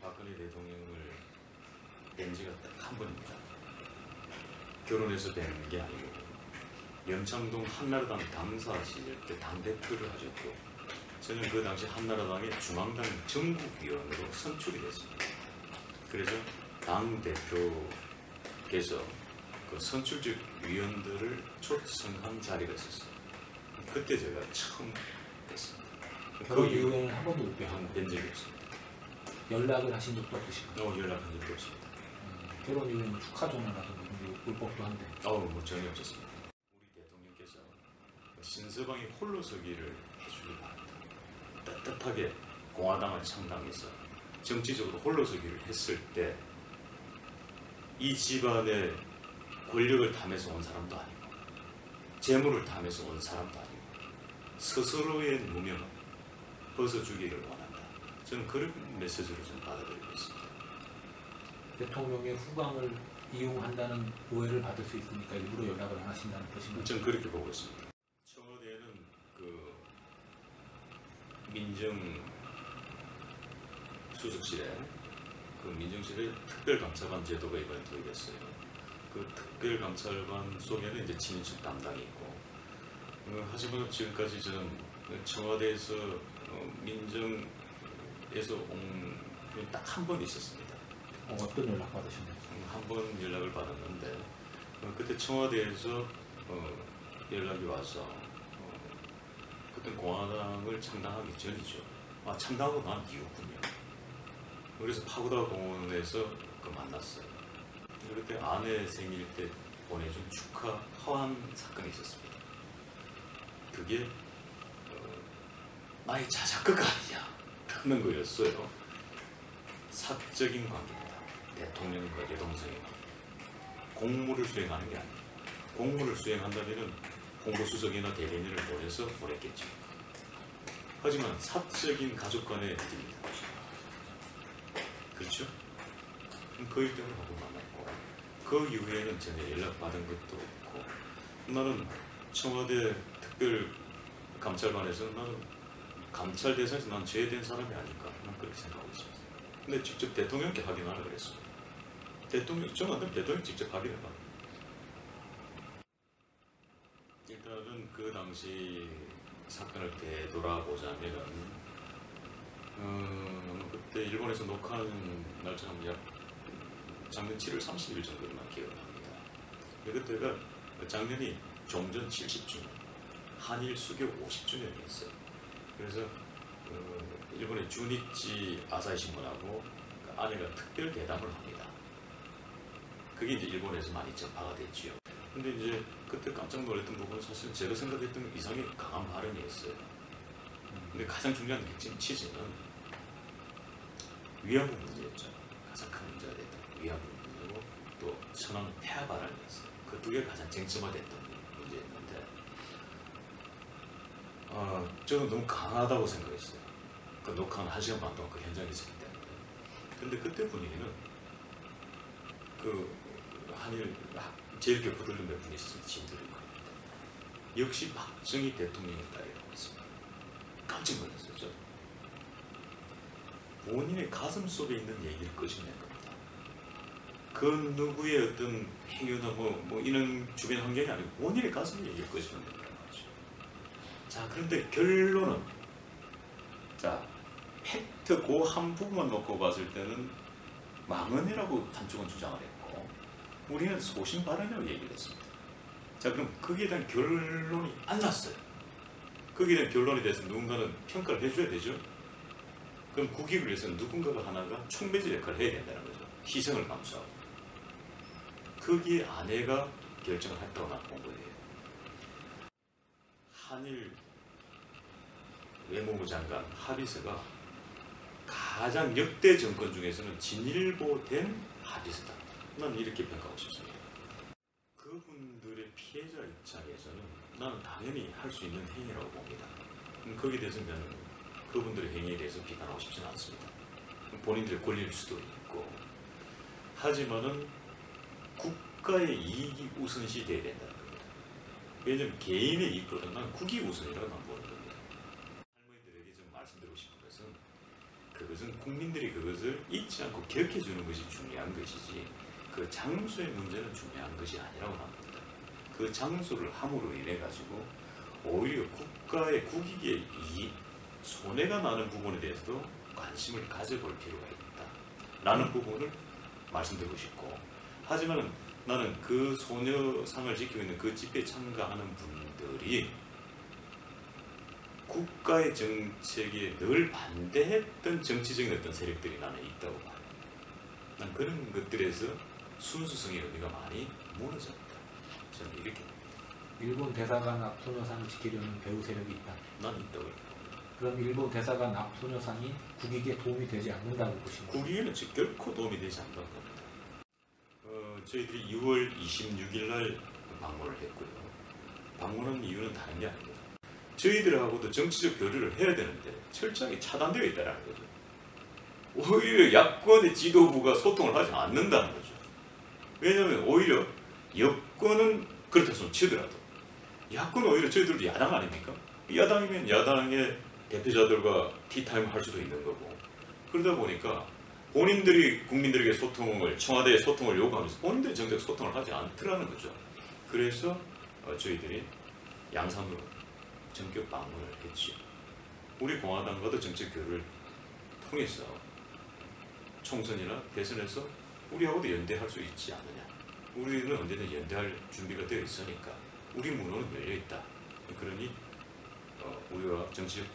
박근혜 대통령을 뵌 지가 딱 한 번입니다. 결혼해서 뵌 게 아니고 연창동 한나라당 당사 시절 때 당대표를 하셨고 저는 그 당시 한나라당의 중앙당 전국위원으로 선출이 됐습니다. 그래서 당대표께서 그 선출직 위원들을 초청한 자리가 있었어요. 그때 제가 처음 뵀습니다. 결혼 이후에는 한 번도 못 뵌 적이 없습니다. 연락을 하신 적도 없으신가요? 연락한 적도 없습니다. 결혼 이후에는 축하 전화라든가 올 법도 한데. 뭐 전혀 없었습니다. 우리 대통령께서 신서방이 홀로서기를 해주길 바랍니다. 따뜻하게 공화당을 창당해서 정치적으로 홀로서기를 했을 때 이 집안의 권력을 탐해서 온 사람도 아니고 재물을 탐해서 온 사람도 아니고 스스로의 무명을 벗어주기를 원한다. 저는 그런 메시지로 좀 받아들이고 있습니다. 대통령의 후광을 이용한다는 오해를 받을 수 있으니까 일부러 연락을 안 하신다는 뜻인가요? 저는 그렇게 보고 있습니다. 청와대에는 그 민정수석실에 민정실에 특별감찰관 제도가 이번에 도입됐어요. 그 특별감찰관 속에는 이제 친인척 담당이 있고 하지만 지금까지 저는 청와대에서 민정에서 딱 한 번 있었습니다. 어떤 연락 받으셨나요? 한 번 연락을 받았는데 그때 청와대에서 연락이 와서 그때 공화당을 창당하기 전이죠. 창당하고 난 이후군요. 그래서 파고다 공원에서 만났어요. 그때 아내 생일 때 보내준 축하 하원 사건이 있었습니다. 그게 나의 자작극 아니냐 하는 거였어요. 사적인 관계입니다. 대통령과 여동생의 관계. 공무를 수행하는 게 아니에요. 공무를 수행한다면 홍보수석이나 대변인을 보내서 보냈겠죠. 하지만 사적인 가족 간의 일입니다. 그렇죠? 그 일 때문에 하고 만났고 그 이후에는 전혀 연락받은 것도 없고 나는 청와대 특별감찰관에서 나는 감찰 대상에서 난 제외된 사람이 아닐까 난 그렇게 생각하고 있습니다. 근데 직접 대통령께 확인하라 그랬어요. 저는 대통령 직접 확인해봐. 일단은 그 당시 사건을 되돌아보자면은 그때 일본에서 녹화하는 날짜는 약 작년 7월 30일 정도로만 기억을 합니다. 그때가 작년이 종전 70주년, 한일 수교 50주년이었어요. 그래서 일본의 주니치 아사히 신문하고 아내가 특별 대담을 합니다. 그게 이제 일본에서 많이 전파가 됐지요. 근데 이제 그때 깜짝 놀랐던 부분은 사실 제가 생각했던 이상의 강한 발언이었어요. 근데 가장 중요한 핵심 취지는 위안부 문제였죠. 가장 큰 문제가 됐던 위안부 문제고 또 천황 폐하 발언이었어요. 그 두 개가 가장 쟁점화됐던 문제였는데 저는 너무 강하다고 생각했어요. 그 녹화는 1시간 반 동안 그 현장에 있었기 때문에. 근데 그때 분위기는 그 한일 제일 교포들 몇 분이 있었습니다. 지인들이 겁니다. 역시 박정희 대통령의 딸이라고 했습니다. 깜짝 놀랐어요. 저. 본인의 가슴 속에 있는 얘기를 끄집낸 겁니다. 그 누구의 어떤 행위나 뭐 이런 주변 환경이 아니고 본인의 가슴 얘기를 끄집낸 거란 말이죠. 자, 그런데 결론은 팩트 그 한 부분만 놓고 봤을 때는 망언이라고 한쪽은 주장을 했고 우리는 소신 발언이라고 얘기를 했습니다. 자, 그럼 거기에 대한 결론이 안 났어요. 거기에 대한 결론에 대해서 누군가는 평가를 해줘야 되죠. 그럼 국익을 위해서 누군가가 하나가 촉매제 역할을 해야 된다는 거죠. 희생을 감수하고. 거기에 아내가 결정을 했다고 나온 거예요. 한일 외무부 장관 합의서가 가장 역대 정권 중에서는 진일보된 합의서다. 난 이렇게 평가하고 싶습니다. 그분들의 피해자 입장에서는 나는 당연히 할 수 있는 행위라고 봅니다. 거기에 대해서는 저는 그분들의 행위에 대해서 비판하고 싶지는 않습니다. 본인들의 권리일 수도 있고 하지만은 국가의 이익이 우선시 돼야 된다는 겁니다. 왜냐하면 개인의 이익보다는 난 국익 우선이라고 난 보는 겁니다. 할머니들에게 좀 말씀드리고 싶은 것은 그거 것은 국민들이 그것을 잊지 않고 기억해주는 것이 중요한 것이지 그 장소의 문제는 중요한 것이 아니라고 합니다. 그 장소를 함으로 인해 가지고 오히려 국가의 국익에 손해가 나는 부분에 대해서도 관심을 가져볼 필요가 있다라는 부분을 말씀드리고 싶고, 하지만 나는 그 소녀상을 지키고 있는 그 집회에 참가하는 분들이 국가의 정책에 늘 반대했던 정치적인 어떤 세력들이 나는 있다고 봐요. 난 그런 것들에서 순수성의 의미가 많이 무너졌다. 저는 이렇게 봅니다. 일본 대사관 앞 소녀상을 지키려는 배우 세력이 있다. 난 있다고 봐요. 그럼 일본 대사관 앞 소녀상이 국익에 도움이 되지 않는다고 보시는 거예요? 국익에는 결코 도움이 되지 않는다고 봅니다. 저희들이 6월 26일 날 방문을 했고요. 방문한 이유는 다른 게 아닙니다. 저희들하고도 정치적 교류를 해야 되는데 철저하게 차단되어 있다는 거죠. 오히려 야권의 지도부가 소통을 하지 않는다는 거죠. 왜냐하면 오히려 여권은 그렇다 치더라도 야권은 오히려 저희들도 야당 아닙니까? 야당이면 야당의 대표자들과 티타임 할 수도 있는 거고, 그러다 보니까 본인들이 국민들에게 소통을, 청와대에 소통을 요구하면서 본인들이 정작 소통을 하지 않더라는 거죠. 그래서 저희들이 양산으로 전격 방문을 했죠. 우리 공화당과도 정책 교류를 통해서 총선이나 대선에서 우리하고도 연대할 수 있지 않느냐. 우리는 언제든 연대할 준비가 되어 있으니까 우리 문호는 열려 있다. 그러니 우리와 정치적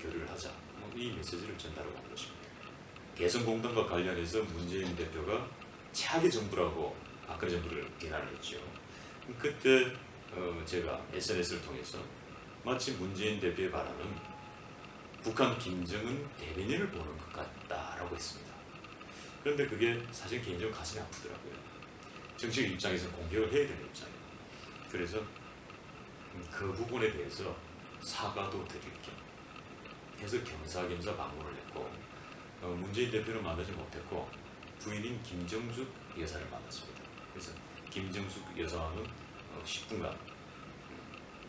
교류를 하자. 이 메시지를 전달하고 온 것입니다. 개성공단과 관련해서 문재인 대표가 최악의 정부라고 박근혜 정부를 비난을 했죠. 그때 제가 SNS를 통해서 마치 문재인 대표의 발언은 북한 김정은 대변인을 보는 것 같다라고 했습니다. 그런데 그게 사실 개인적으로 가슴이 아프더라고요. 정치적 입장에서 공격을 해야 되는 입장이에요. 그래서 그 부분에 대해서 사과도 드릴 겸 해서 겸사겸사 방문을 했고, 문재인 대표를 만나지 못했고 부인인 김정숙 여사를 만났습니다. 그래서 김정숙 여사와는 10분간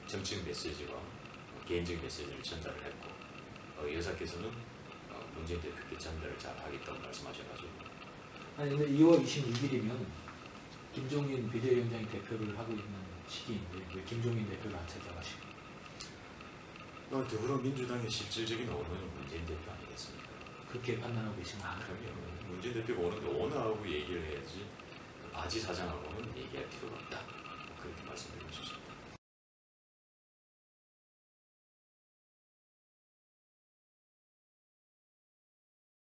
정치적 메시지와 개인적인 메시지를 전달을 했고, 여사께서는 문재인 대표께 전달을 잘 하겠다고 말씀하셔가지고. 아니 근데 2월 26일이면 김종인 비대위원장이 대표를 하고 있는 시기인데 왜 김종인 대표를 안 찾아가시고? 더불어민주당의 실질적인 오너는 문재인 대표 아니겠습니까? 그렇게 판단하고 계신가요? 그럼요. 문재인 대표가 오는데 오너하고 얘기를 해야지 바지 사장하고는 얘기할 필요가 없다. 그렇게 말씀드리고 싶습니다.